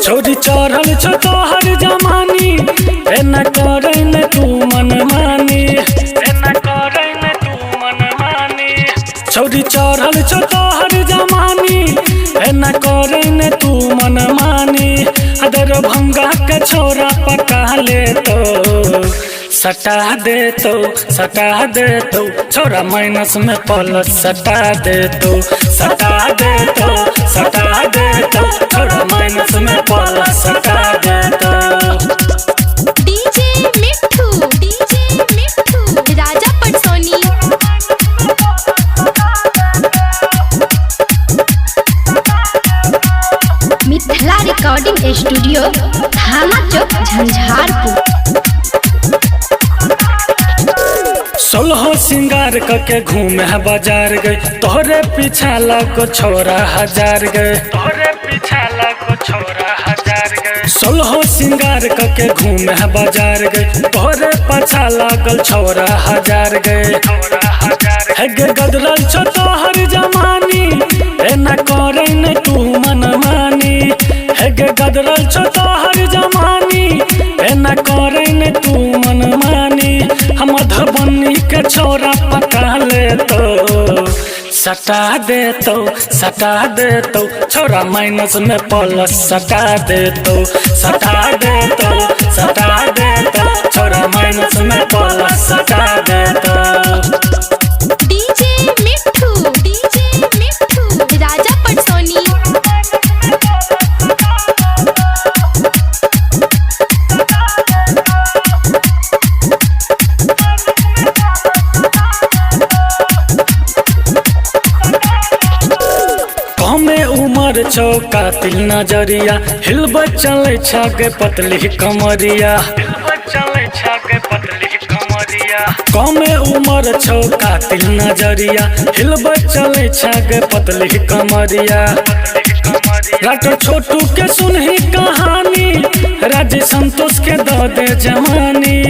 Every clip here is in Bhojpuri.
छोरी चढ़ल छो तोहर जमानी, एना करे न तू मन मानी, एना करे न तू मन मानी। छोरी चढ़ल छो तोहर जमानी, एना करे न तू मन मानी। दरभंगा के छोरा पका ले तो सटा दे तो, सटा दे तो छोरा माइनस में प्लस सटा दे तो, सटा दे तो, सटा दे तो छोरा माइनस में प्लस सटा दे तो। डीजे मिट्ठू, डीजे मिट्ठू राजा पटसोनी। मिथिला रिकॉर्डिंग स्टूडियो, थाना चौक, झंझारपुर। सोलह सिंगार करके घूमे बाजार गए, तोहरे पीछा लगो छोरा हजार गए, तोहरे पीछा लगो छोरा हजार गए। सोलह सिंगार करके घूमे बाजार गए, तोहरे पाछा लागल छोरा हजार गए। है गे गदरल छो तोहर जमानी, एना करे न तू मन मानी। है गे गदरल छो तोहर जमानी, एना करे न तू मन मानी। हम मधुबनी के छोरा पका ले तो सटा दे तो, सटा दे तो छोरा माइनस में प्लस सटा दे तो, सटा दे तो, सटा दे तो छोरा माइनस में प्लस सटा दे तो। डीजे मिट्ठू, डीजे मिट्ठू राजा पटसोनी। कमे उमर छो कातिल नजरिया, हिलब चले छगे पतली कमरिया, हिलब चले छगे पतली कमरिया। कमे उमर छो कातिल नजरिया, हिलब चले छगे पतली कमरिया। राठौर छोटू के सुनही कहानी, राजे संतोष के दो दे जवानी।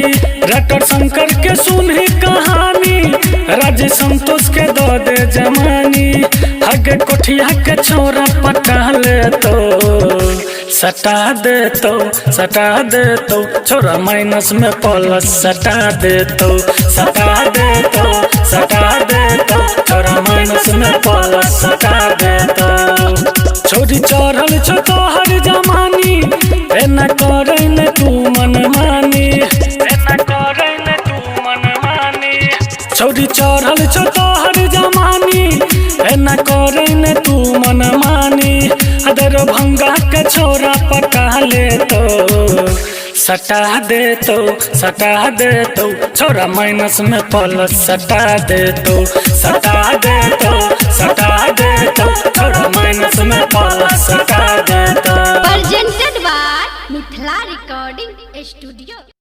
राठौर शंकर के सुनही कहानी, राजे संतोष के दो दे जवानी। हगे कोठिया के छोरा पटा ले तो सटा दे तो, सटा दे तो छोरा माइनस में प्लस सटा दे तो, सटा दे तो, सटा दे तो छोरा माइनस में प्लस सटा दे तो। छोरी चढ़ल छो तोहर जमानी, एना करे न तू मन मानी, एना करे न तू मन मानी। छोरी चढ़ल छो तोहर जमानी, एना करे न तू मन मानी। दरभंगा के छोरा पका ले तो सटा दे तो, सटा दे तो छोरा माइनस में प्लस सटा दे तो, सटा दे तो, सटा दे तो छोरा माइनस में प्लस सटा दे तो। Presented by Mithila recording studio.